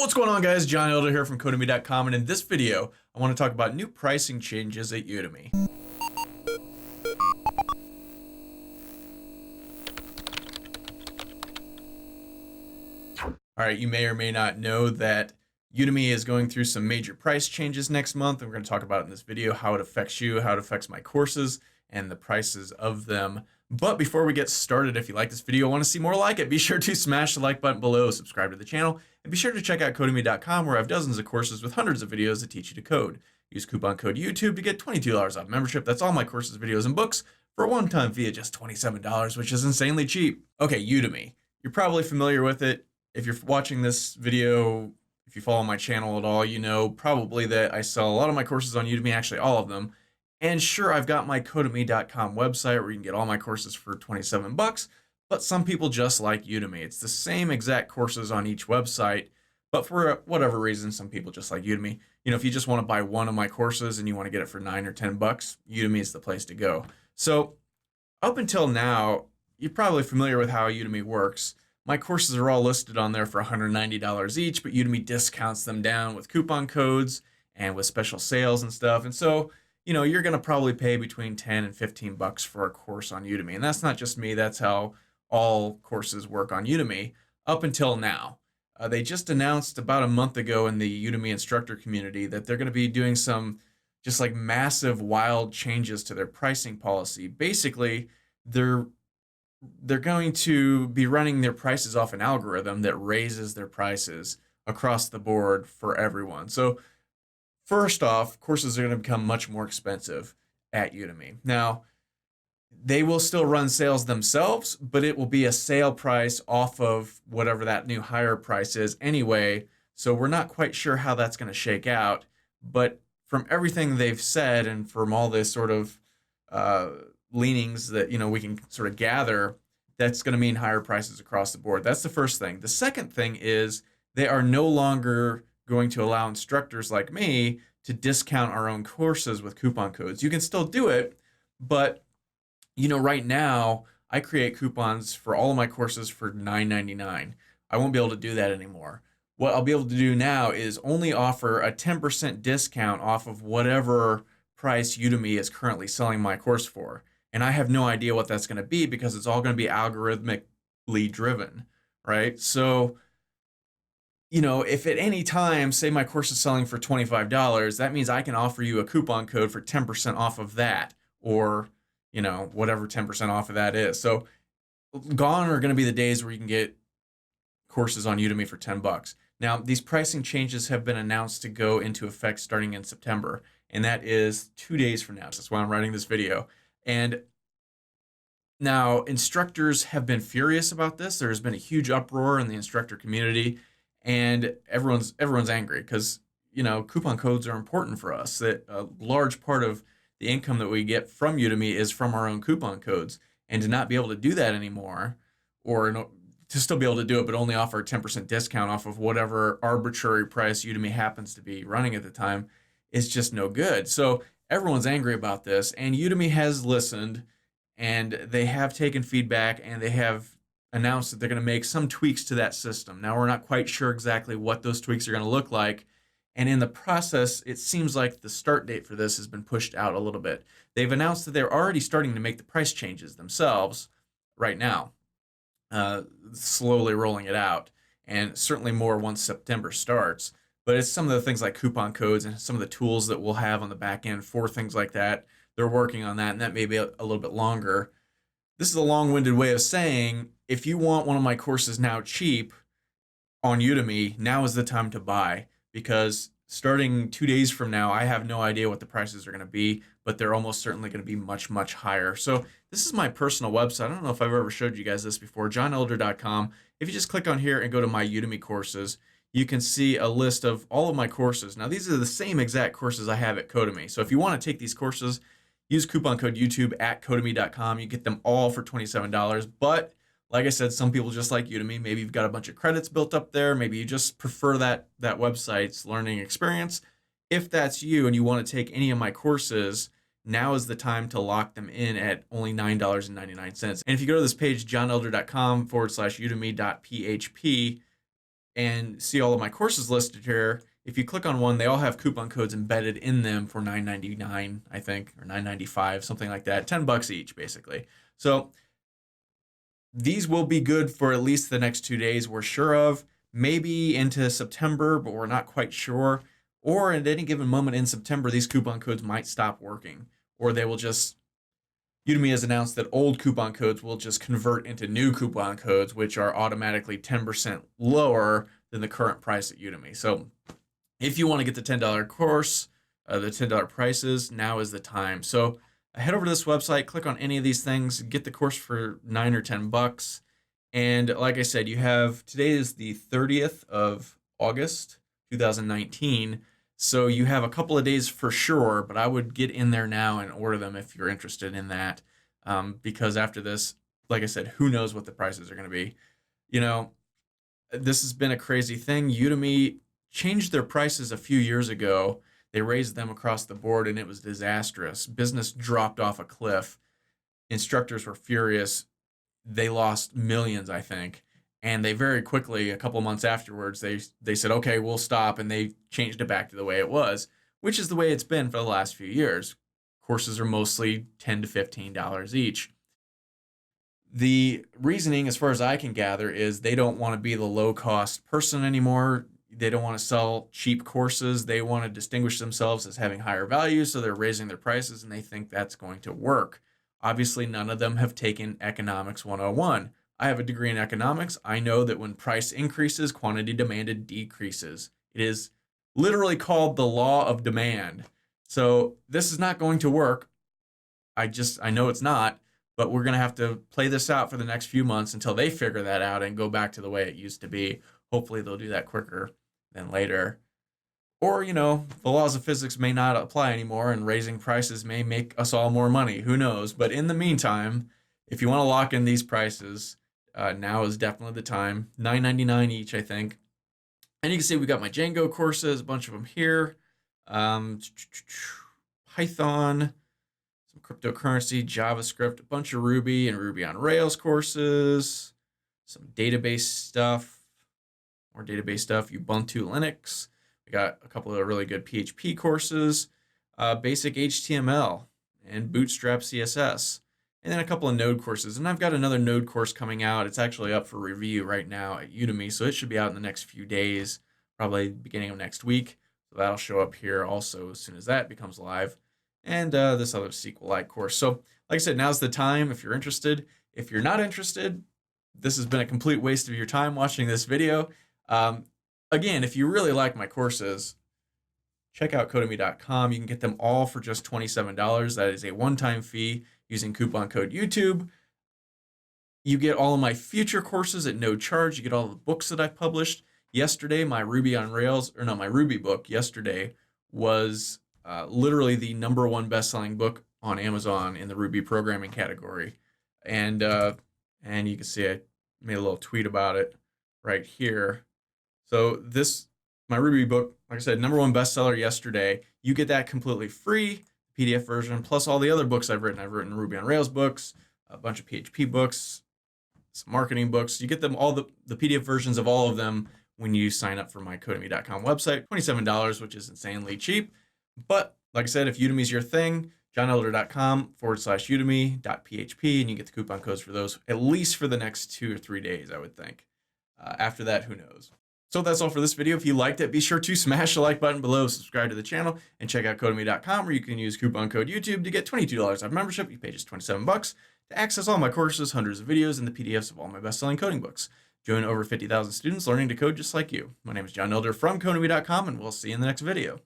What's going on, guys? John Elder here from UDemy.com, and in this video, I want to talk about new pricing changes at Udemy. All right, you may or may not know that Udemy is going through some major price changes next month, and we're going to talk about in this video how it affects you, how it affects my courses, and the prices of them. But before we get started, if you like this video and want to see more like it, be sure to smash the like button below, subscribe to the channel, and be sure to check out UDemy.com, where I have dozens of courses with hundreds of videos that teach you to code. Use coupon code YouTube to get $22 off membership. That's all my courses, videos, and books for a one-time fee of just $27, which is insanely cheap. Okay, Udemy. You're probably familiar with it. If you're watching this video, if you follow my channel at all, you know probably that I sell a lot of my courses on Udemy, actually all of them. And sure, I've got my UDemy.com website where you can get all my courses for 27 bucks, but some people just like Udemy. It's the same exact courses on each website, but for whatever reason, some people just like Udemy. You know, if you just want to buy one of my courses and you want to get it for 9 or 10 bucks, Udemy is the place to go. So up until now, you're probably familiar with how Udemy works. My courses are all listed on there for $190 each, but Udemy discounts them down with coupon codes and with special sales and stuff. And so, you know, you're going to probably pay between 10 and 15 bucks for a course on Udemy. And that's not just me. That's how all courses work on Udemy up until now. They just announced about a month ago in the Udemy instructor community that they're going to be doing some just like massive, wild changes to their pricing policy. Basically, they're going to be running their prices off an algorithm that raises their prices across the board for everyone. So first off, courses are going to become much more expensive at Udemy. Now, they will still run sales themselves, but it will be a sale price off of whatever that new higher price is anyway. So we're not quite sure how that's going to shake out. But from everything they've said and from all this sort of leanings that, you know, we can sort of gather, that's going to mean higher prices across the board. That's the first thing. The second thing is they are no longer going to allow instructors like me to discount our own courses with coupon codes. You can still do it, but you know, right now I create coupons for all of my courses for $9.99. I won't be able to do that anymore. What I'll be able to do now is only offer a 10% discount off of whatever price Udemy is currently selling my course for. And I have no idea what that's going to be because it's all going to be algorithmically driven, right? So, you know, if at any time, say my course is selling for $25, that means I can offer you a coupon code for 10% off of that, or, you know, whatever 10% off of that is. So gone are going to be the days where you can get courses on Udemy for 10 bucks. Now, these pricing changes have been announced to go into effect starting in September, and that is 2 days from now. So that's why I'm writing this video. And now instructors have been furious about this. There's been a huge uproar in the instructor community, and everyone's angry because, you know, coupon codes are important for us. That a large part of the income that we get from Udemy is from our own coupon codes, and to not be able to do that anymore, or to still be able to do it but only offer a 10% discount off of whatever arbitrary price Udemy happens to be running at the time, is just no good. So everyone's angry about this, and Udemy has listened, and they have taken feedback, and they have announced that they're going to make some tweaks to that system. Now, we're not quite sure exactly what those tweaks are going to look like, and in the process, it seems like the start date for this has been pushed out a little bit. They've announced that they're already starting to make the price changes themselves right now, slowly rolling it out, and certainly more once September starts. But it's some of the things like coupon codes and some of the tools that we'll have on the back end for things like that. They're working on that, and that may be a little bit longer. This is a long-winded way of saying, if you want one of my courses now cheap on Udemy, now is the time to buy, because starting 2 days from now, I have no idea what the prices are going to be, but they're almost certainly going to be much, much higher. So this is my personal website. I don't know if I've ever showed you guys this before, johnelder.com. If you just click on here and go to my Udemy courses, you can see a list of all of my courses. Now, these are the same exact courses I have at Udemy. So if you want to take these courses, use coupon code YouTube at UDemy.com. You get them all for $27. But like I said, some people just like Udemy. Maybe you've got a bunch of credits built up there. Maybe you just prefer that website's learning experience. If that's you and you want to take any of my courses, now is the time to lock them in at only $9.99. And if you go to this page, johnelder.com/udemy.php, and see all of my courses listed here, if you click on one, they all have coupon codes embedded in them for $9.99, I think, or $9.95, something like that, $10 each, basically. So these will be good for at least the next 2 days, we're sure of. Maybe into September, but we're not quite sure. Or at any given moment in September, these coupon codes might stop working, or they will just, Udemy has announced that old coupon codes will just convert into new coupon codes, which are automatically 10% lower than the current price at Udemy. So if you want to get the $10 course, the $10 prices, now is the time. So head over to this website, click on any of these things, get the course for $9 or $10. And like I said, you have, today is the 30th of August, 2019. So you have a couple of days for sure, but I would get in there now and order them if you're interested in that. Because after this, like I said, who knows what the prices are going to be. You know, this has been a crazy thing. Udemy changed their prices a few years ago. They raised them across the board and it was disastrous. Business dropped off a cliff. Instructors were furious. They lost millions, I think. And they very quickly, a couple months afterwards, they said, okay, we'll stop. And they changed it back to the way it was, which is the way it's been for the last few years. Courses are mostly $10 to $15 each. The reasoning, as far as I can gather, is they don't want to be the low-cost person anymore. They don't want to sell cheap courses. They want to distinguish themselves as having higher value, so they're raising their prices, and they think that's going to work. Obviously, none of them have taken Economics 101. I have a degree in economics. I know that when price increases, quantity demanded decreases. It is literally called the law of demand. So this is not going to work. I know it's not, but we're going to have to play this out for the next few months until they figure that out and go back to the way it used to be. Hopefully they'll do that quicker than later. Or, you know, the laws of physics may not apply anymore and raising prices may make us all more money. Who knows? But in the meantime, if you want to lock in these prices, now is definitely the time. $9.99 each, I think. And you can see we got my Django courses, a bunch of them here. Python, some cryptocurrency, JavaScript, a bunch of Ruby and Ruby on Rails courses, some database stuff, more database stuff, Ubuntu Linux. We got a couple of really good PHP courses, basic HTML, and Bootstrap CSS, and then a couple of Node courses. And I've got another Node course coming out. It's actually up for review right now at Udemy, so it should be out in the next few days, probably beginning of next week. So that'll show up here also as soon as that becomes live. And this other SQLite course. So like I said, now's the time if you're interested. If you're not interested, this has been a complete waste of your time watching this video. Again, if you really like my courses, check out Udemy.com. You can get them all for just $27. That is a one-time fee using coupon code YouTube. You get all of my future courses at no charge. You get all the books that I've published. Yesterday, my Ruby book yesterday was literally the #1 best-selling book on Amazon in the Ruby programming category. And you can see I made a little tweet about it right here. So my Ruby book, like I said, #1 bestseller yesterday. You get that completely free, PDF version, plus all the other books I've written. I've written Ruby on Rails books, a bunch of PHP books, some marketing books. You get them all, the PDF versions of all of them when you sign up for my Udemy.com website. $27, which is insanely cheap. But like I said, if Udemy's your thing, johnelder.com/Udemy.php, and you get the coupon codes for those at least for the next 2 or 3 days, I would think. After that, who knows? So that's all for this video. If you liked it, be sure to smash the like button below, subscribe to the channel, and check out Udemy.com, where you can use coupon code YouTube to get $22 off membership. You pay just $27 to access all my courses, hundreds of videos, and the PDFs of all my best-selling coding books. Join over 50,000 students learning to code just like you. My name is John Elder from Udemy.com, and we'll see you in the next video.